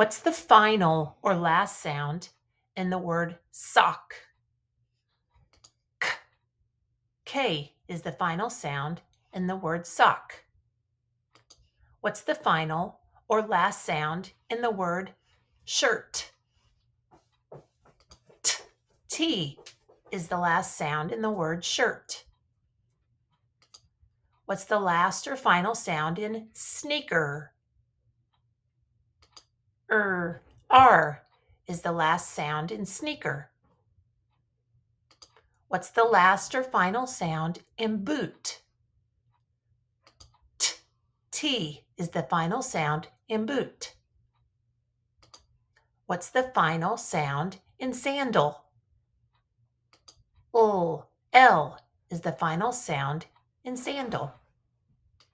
What's the final or last sound in the word sock? K. K is the final sound in the word sock. What's the final or last sound in the word shirt? T. T is the last sound in the word shirt. What's the last or final sound in sneaker? R is the last sound in sneaker. What's the last or final sound in boot? T is the final sound in boot. What's the final sound in sandal? L is the final sound in sandal.